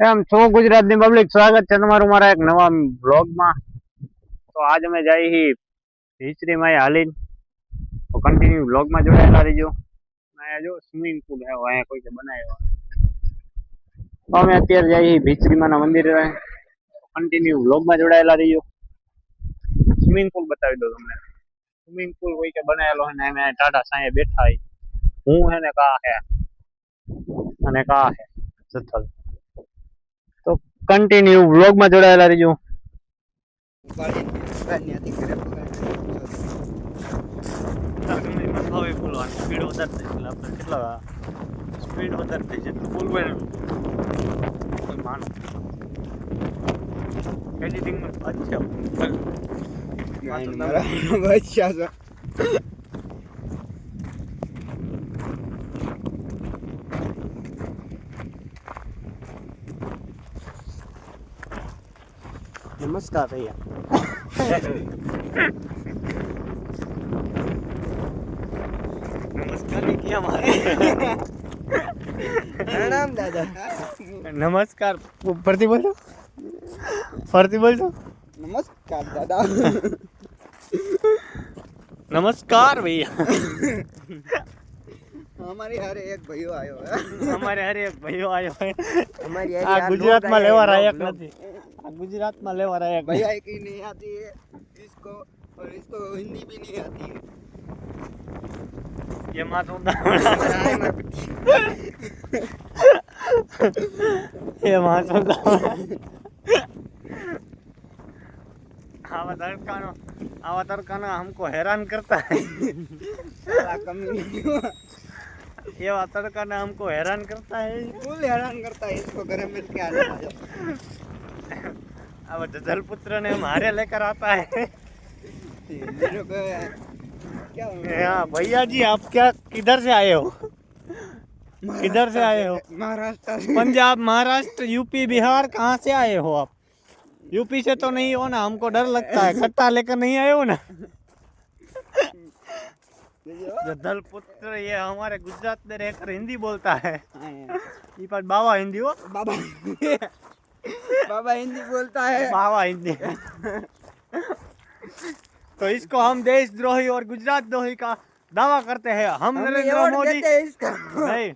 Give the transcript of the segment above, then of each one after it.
એમ છો ગુજરાતની પબ્લિક, સ્વાગત છે તમારું મારા એક નવા બ્લોગમાં. તો આજ અમે જઈ હિસ્ટ્રીમાં હાલીને તો કન્ટિન્યુ બ્લોગમાં જોડાયેલા રહીજો. અહીંયા જો સ્વિમિંગ પુલ છે, અહીંયા કોઈ બનાવ્યો. તો અમે અત્યારે જઈ ભીચરીમાના મંદિરે, કન્ટિન્યુ બ્લોગમાં જોડાયેલા રહીજો. સ્વિમિંગ પુલ બતાવી દો તમને. સ્વિમિંગ પુલ કોઈ કે બનાવેલો છે ને અમે ટાટા સાંયે બેઠા હોય. હું હે ને કા હે અને કા હે જથલ. તો કન્ટિન્યુ વ્લોગમાં જોડાયેલા રહીજો. સ્પીડ વધારે થઈ એટલે આપણે કેટલા સ્પીડ વધારે થઈ છે ફૂલ માનો એડિટિંગમાં અચ્છા नमस्कार भैया। नमस्कार नहीं किया हमारे। प्रणाम दादा। नमस्कार फरती बोलो, फरती बोल दो। नमस्कार दादा। नमस्कार भैया। हमारे हरे एक भाइयों आयो है। हमारे हरे एक भाइयों आयो है। हमारी आ गुजरात में लेवा रायक नहीं। गुजरात में लेवा रहा भैया की नहीं आती है इसको, और इसको हिंदी भी नहीं आती है। ये मासूदा ये मासूदा आवा तड़काना हमको हैरान करता है। ये तड़काना हमको हैरान करता है, फुल हैरान करता है। इसको घर में क्या अब जल पुत्र ने हमारे लेकर आता है। हाँ भैया जी, आप क्या किधर से आए हो? किधर से आए हो? महाराष्ट्र, पंजाब, महाराष्ट्र, यूपी, बिहार, कहाँ से आए हो आप? यूपी से तो नहीं हो ना? हमको डर लगता है। खट्टा लेकर नहीं आए हो ना? जल पुत्र ये हमारे गुजरात में रहकर हिंदी बोलता है। ये पर बाबा हिंदी हो, बाबा बाबा हिंदी बोलता है, बाबा हिंदी। तो इसको हम देशद्रोही और गुजरात द्रोही का दावा करते हैं। हम नरेंद्र मोदी नहीं,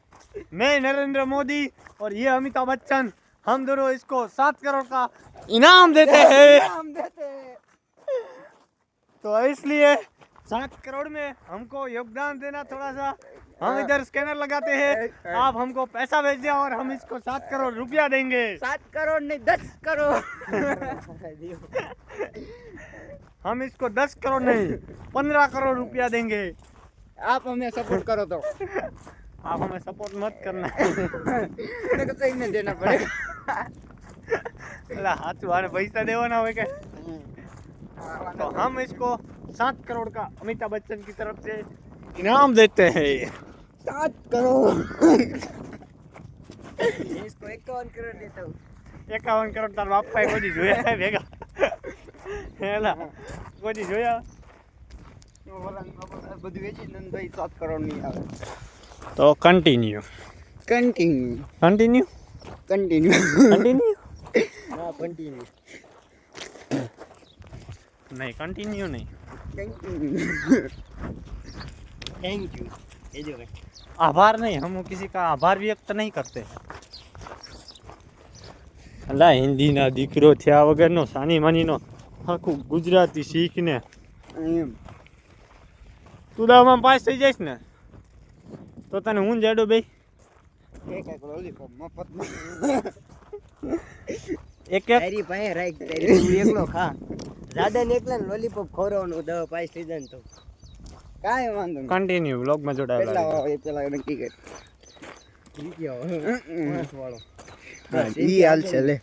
मैं नरेंद्र मोदी और ये अमिताभ बच्चन, हम दोनों इसको 7 करोड़ का इनाम देते हैं। तो इसलिए 7 करोड़ में हमको योगदान देना थोड़ा सा। हम इधर स्कैनर लगाते हैं, आप हमको पैसा भेज दें और हम इसको 7 करोड़ रुपया देंगे। 7 करोड़ नहीं, 10 करोड़। हम इसको 10 करोड़ नहीं, 15 करोड़ रुपया देंगे। आप हमें सपोर्ट करो तो। आप हमें सपोर्ट मत करना। मेरे को सही में देना पड़ेगा। हाथ वाले पैसा देवाना हो क्या? तो हम इसको 7 करोड़ का अमिताभ बच्चन की तरफ से इनाम देते हैं। 7 करोड़। इसको 51 करोड़ देता हूँ। 51 करोड़ तार बापा को जी जोया है भेगा हेला को जी जोया બધું વેચી ને ભાઈ 7 કરોડ ની આવે. તો continue continue continue continue continue હા કન્ટિન્યુ नहीं, कंटिन्यू नहीं, थैंक यू। आभार नहीं, हम किसी का आभार व्यक्त नहीं करते हैं। अल्लाह हिंदी ना दीकरो थया वगर नो सानी मानी नो आखू गुजराती सीखने तू दामा पास થઈ જઈશ ને તો તને હું જેડો બે એક એક લોલીપોપ મફતમાં એક એક તારી પાસે રાખ, તારી તું એકલો ખા. દાદા ને એકલા ને લોલીપોપ ખવડાવવાનું 10 પાસ થઈ જાય ને તો કાઈ વાંધો નહીં. કન્ટિન્યુ વ્લોગ માં જોડાયેલા પેલા એ પેલા નક્કી કર ઈ ગયો માસ વાળો ઈ હાલ છે લે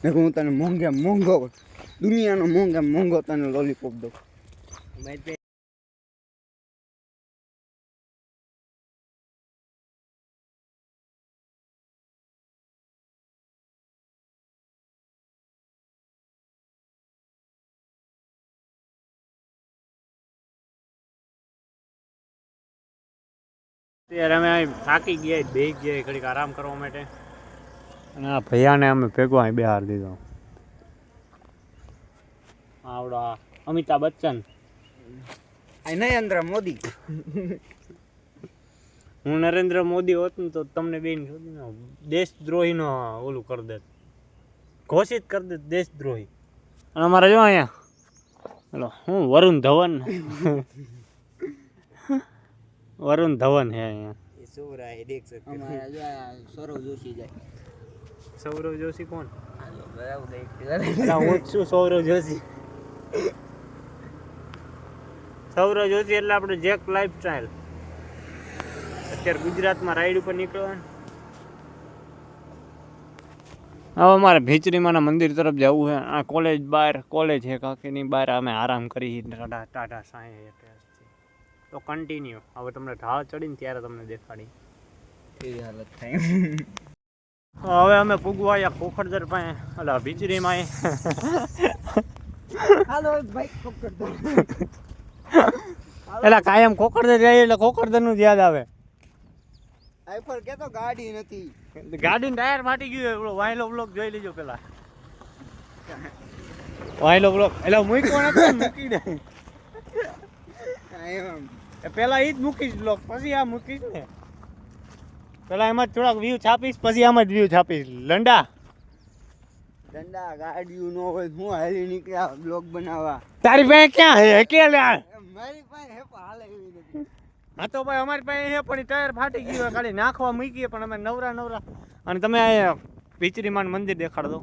ને હું તને મોંઘે મોંઘો દુનિયાનો મોંઘે મોંઘો તને લોલીપોપ દઉં. ત્યારે અમે થાકી ગયા, બે ગયા ઘડીક આરામ કરવા માટે. અને આ ભૈયાને અમે ભેગો અહીં બિહાર દીધો. આવડો અમિતાભ બચ્ચન, નરેન્દ્ર મોદી. હું નરેન્દ્ર મોદી હોત ને તો તમને બેન દેશદ્રોહીનો ઓલું કરી દેત, ઘોષિત કરી દેત દેશદ્રોહી. અને અમારે જો અહીંયા हेलो હું વરુણ ધવન વરુણ ધવન है यहाँ ये सो रहा है देख सकते हैं. हमारा जो सौरव जोशी जाए. સૌરવ જોશી કોણ? बराबर देखते અલા હું જ છું સૌરવ જોશી. સૌરવ જોશી એટલે આપણે જેક લાઈફસ્ટાઈલ. અત્યારે ગુજરાતમાં રાઈડ ઉપર નીકળવાનું. હવે અમારે ભીચરીમાના મંદિર તરફ જવું છે. આ કોલેજ બહાર કોલેજ છે કાકીની બહાર અમે આરામ કરી ટાટા સાંઈ. તો કન્ટિન્યુ હવે તમને ઢાળ ચડીને ત્યારે તમને દેખાડી એવી હાલત થાય. હવે અમે પૂગવાયા ખોખરદર પાસે અલા ભીચરીમાં. હાલો ભાઈ ખોખરદર. એટલે કાયમ ખોખરદર જાય એટલે ખોખરદરનું જ યાદ આવે. આઈફર કે તો ગાડી નથી. ગાડીનું ટાયર ફાટી ગયું. પેલો વાયલો બ્લોક જોઈ લેજો પેલા. વાયલો બ્લોક એટલે મૂક્યો નથી મૂકી દે. પેલા ઈ જ મૂકીશ બ્લોક પછી આ મૂકીશ ને. પેલા એમાં થોડાક વ્યૂ છાપીશ પછી આમાં જ વ્યૂ છાપીશ. લંડા ગાડીઓ નો હોય હું હાલી નીકળ્યા બ્લોગ બનાવવા. તારી પાસે ક્યાં હે અકેલે? મારી પાસે હે પણ હાલે એવી નથી. હા તો ભાઈ અમારી પાસે હે પણ ટાયર ફાટી ગયું ખાલી નાખવા મૂકીએ પણ અમે નવરા. અને તમે અહીંયા ભીચરીમાન મંદિર દેખાડ દો.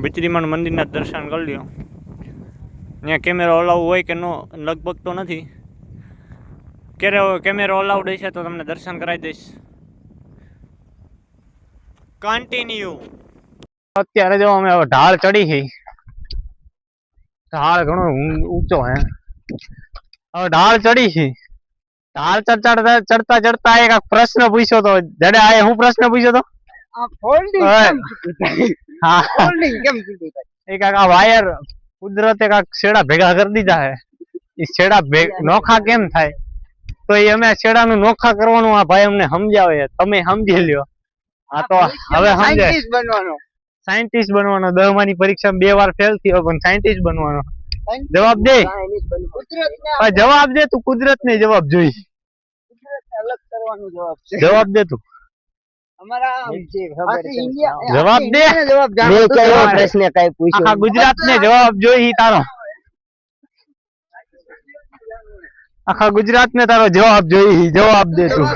ભીચરીમાન મંદિરના દર્શન કરી લ્યો. ત્યાં કેમેરો અલાઉ હોય કે નો લગભગ તો નથી. ક્યારે કેમેરો અલાઉડ હશે તો તમને દર્શન કરાવી દઈશ. કન્ટિન્યુ. અત્યારે જો અમે હવે ઢાળ ચડી છે. ઢાળ ઘણો ઊંચો હે. હવે ઢાળ ચડી છે. ઢાળ ચડતા એક પ્રશ્ન પૂછ્યો તો જડે આ હું પ્રશ્ન પૂછ્યો તો આ ફોલ્ડિંગ કેમ કીધું એક આ વાયર કુદરતે કાંક છેડા ભેગા કરી દીધા હે. એ છેડા નોખા કેમ થાય તો એ અમે છેડાનું નોખા કરવાનું આ ભાઈ અમને સમજાવે. તમે સમજી લ્યો. આ તો હવે સાયન્ટિસ્ટ બનવાનો. સાયન્ટિસ્ટ બનવાનો. 10મા ની પરીક્ષામાં 2 વાર ફેલ થયો પણ સાયન્ટિસ્ટ બનવાનો. જવાબ દે. જવાબ દે તું. કુદરત ને જવાબ જોઈ. અલગ કરવાનું જવાબ છે. જવાબ દે તું. અમારા જવાબ દે. જવાબ જાણો તો પ્રશ્ન કઈ પૂછ્યો. આખા ગુજરાત ને જવાબ જોઈ તારો. આખા ગુજરાત ને તારો જવાબ જોઈ. જવાબ દે તું.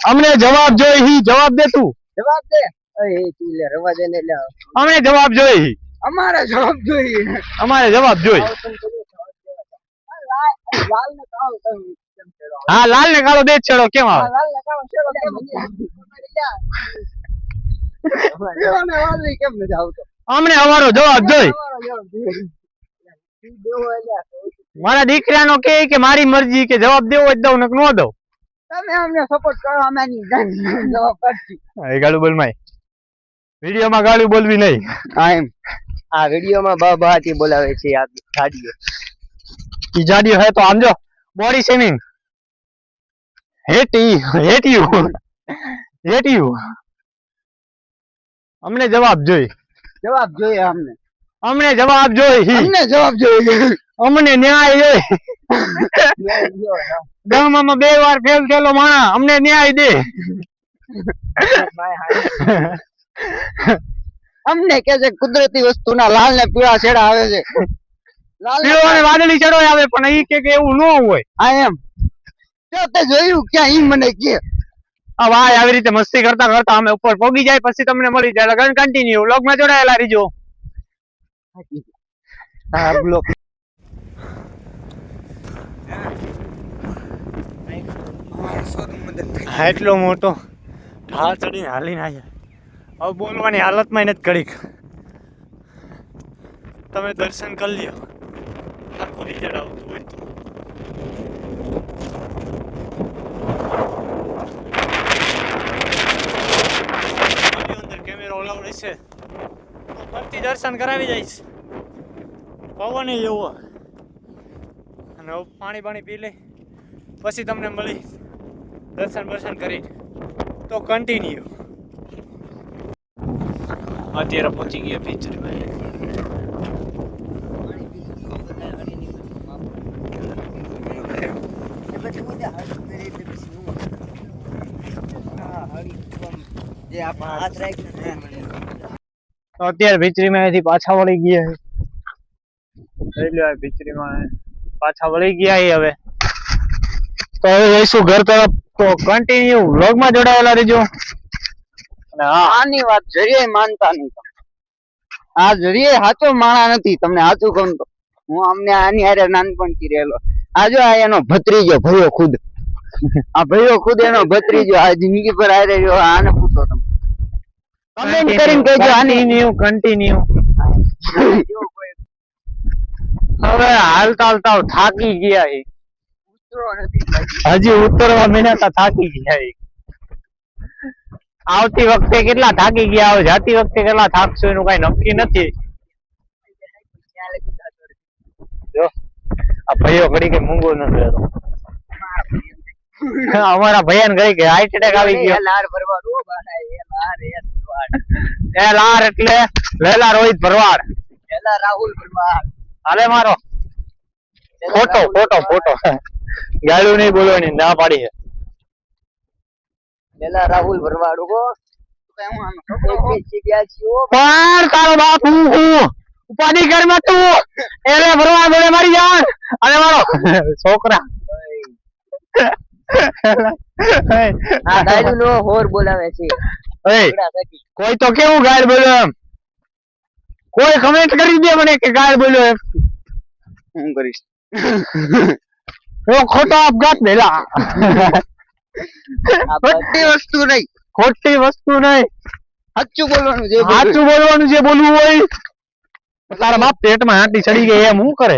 અમને જવાબ જોઈ. જવાબ દે તું. જવાબ દે. એ તું લે રવા દે ને લે. અમને જવાબ જોઈ. અમારે જવાબ જોઈએ. અમારે જવાબ જોઈ. લાલ ને કાળો કેમ છેડો? હા લાલ ને કાળો બે છેડો કેમ આવે? લાલ ને કાળો છેડો કેમ? દેવાને વાલી કેમ નથી આવતો? અમને અમારો જવાબ જોઈ. મારા દીકરાનો કે મારી મરજી કે જવાબ દેવો જ દઉં ને ન દઉં. તમે અમને સપોર્ટ કરો અમે ની જવાબ કરતી. એ ગાળું બોલ માય. વિડિયોમાં ગાળું બોલવી નહીં. આ વિડિયોમાં બહાથી બોલાવે છે આ ગાડીઓ. ઈ જાડિયો હે તો આમ જો બોડી શેમિંગ. Hate you. અમને જવાબ જોઈ. જવાબ જોઈએ અમને. અમને જવાબ જોઈ. અમને જવાબ જોઈએ. અમને ન્યાય જોઈ. 10માં 2 વાર ફેલ થયેલો માણા અમને ન્યાય દે. અમને કે છે કુદરતી વસ્તુના લાલ ને પીળા છેડા આવે છે. પીળો અને વાદળી છેડો આવે પણ ઈ કે એવું ન હોય. આ એમ તો તે જોયું ક્યાં ઈ મને કે. આ ભાઈ આવી રીતે મસ્તી કરતા અમે ઉપર પહોંચી જાય પછી તમને મળી જાય. લગન કન્ટિન્યુ વ્લોગમાં જોડાયેલા રહીજો. હા બ્લોગ એટલો મોટો ઢાળ ચડીને હાલીને આવ્યા. હવે બોલવાની હાલતમાં નથી ઘડીક. તમે દર્શન કરી લ્યો. આખું રિઝલ્ટ આવતું હોય તો અંદર કેમેરો અલાઉડ હશે તો ફરતી દર્શન કરાવી જઈશ. પવન એવો અને હવે પાણી પી લઈ પછી તમને મળી દર્શન કરી તો કન્ટિન્યુ. અત્યારે પહોંચી ગયા પિક્ચરમાં. અત્યારે ભીચરીમાં અહીંથી પાછા વળી ગયા ભીચરીમાં પાછા વળી ગયા હવે. તો હવે જઈશું ઘર તરફ. તો કન્ટિન્યુ વ્લોગમાં જોડાયેલા રહેજો. અને આની વાત જરીએ માનતા નહીં. આ જરીએ સાચો માણા નથી. તમને સાચું કહું તો હું અમને આની હારે નાનપણથી રહેલો. આ જો આ એનો ભત્રીજો ભયો ખુદ. આ ભયો ખુદ એનો ભત્રીજો આ જિંદગી પર આવી રહ્યો. આને પૂછો તમે. કમેન્ટ કરીને કહેજો. કન્ટિન્યુ હવે હાલતા થાકી ગયા છે. હજી ઉતરવા મહિના થાકી ગયા. આવતી વખતે કેટલા થાકી ગયા હોય, જાતી વખતે કેટલા થાકશું એનું કઈ નક્કી નથી. જો આ ભાઈઓ ઘડી કઈ મૂંગો નથી રહેતો. અમારા ભૈયા ઘડી કે હાર્ટ એટેક આવી ગયો. લાર એટલે લેલા રોહિત ભરવાડ, લેલા રાહુલ ભરવાડ. હાલે મારો ફોટો ગાળું નહીં બોલવાની ના પાડી છે. લેલા રાહુલ ભરવાડ પણ તારો બાપ હું ઉપાધિ કર માં તું એને ભરવાડ બોલે મારી જાન. અને મારો છોકરા આ ગાયલું નો હોર બોલાવે છે. કોઈ તો કેવું ગાય બોલ્યો એમ કોઈ કમેન્ટ કરી દે મને કે ગાય બોલ્યો એમ. હું કરીશ ખોટો આપઘાત દેલા. ખોટી વસ્તુ નહીં સાચું બોલવાનું જે બોલવું હોય. તારા બાપ પેટમાં હાંડી ચડી ગઈ એમ હું કરે.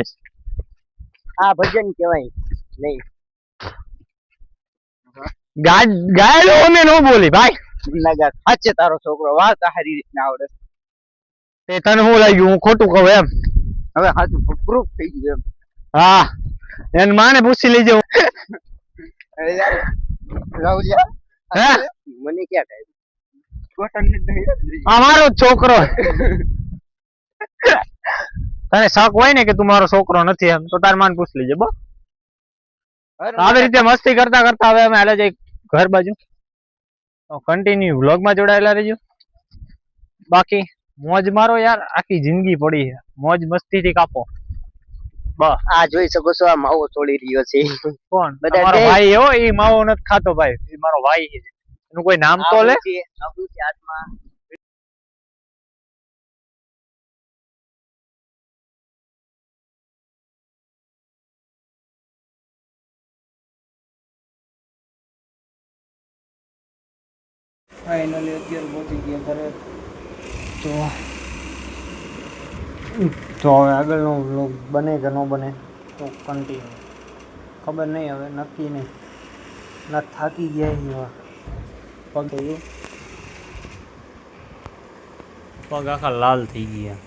આ ભજન કહેવાય નહીં. ગાયલો અમે ન બોલી ભાઈ. સાચે તારો છોકરો વાત સારી રીતના આવડે. તે તને શું લાગ્યું હું ખોટું કહું એમ? હવે સાચું પ્રૂફ થઈ ગયું એમ. હા એને માને પૂછી લેજો. મને ક્યાં અમારો છોકરો. તને શક હોય ને કે તું મારો છોકરો નથી એમ તો તાર માન પૂછ લેજે. બસ આવી રીતે મસ્તી કરતા હવે અમે હાલે જઈ ઘર બાજુ. કન્ટિન્યુ વ્લોગમાં જોડાયેલા રહેજો. બાકી મોજ મારો યાર, આખી જિંદગી પડી છે. મોજ મસ્તી થી કાપો. બસ આ જોઈ શકો છો આ માવો તોડી રહ્યો છે. કોણ? મારો ભાઈ હો. એ માવો નથી ખાતો ભાઈ. એ મારો ભાઈ છે. એનું કોઈ નામ તો લે. હાથમાં ફાઇનલી અત્યારે પહોંચી ગયા ઘરે. તો હવે આગળનો વ્લોગ બને કે ન બને તો કન્ટિન્યુ. ખબર નહીં હવે, નક્કી નહીં. ના થાકી ગયા એવા પગ આખા લાલ થઈ ગયા.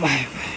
Bye bye.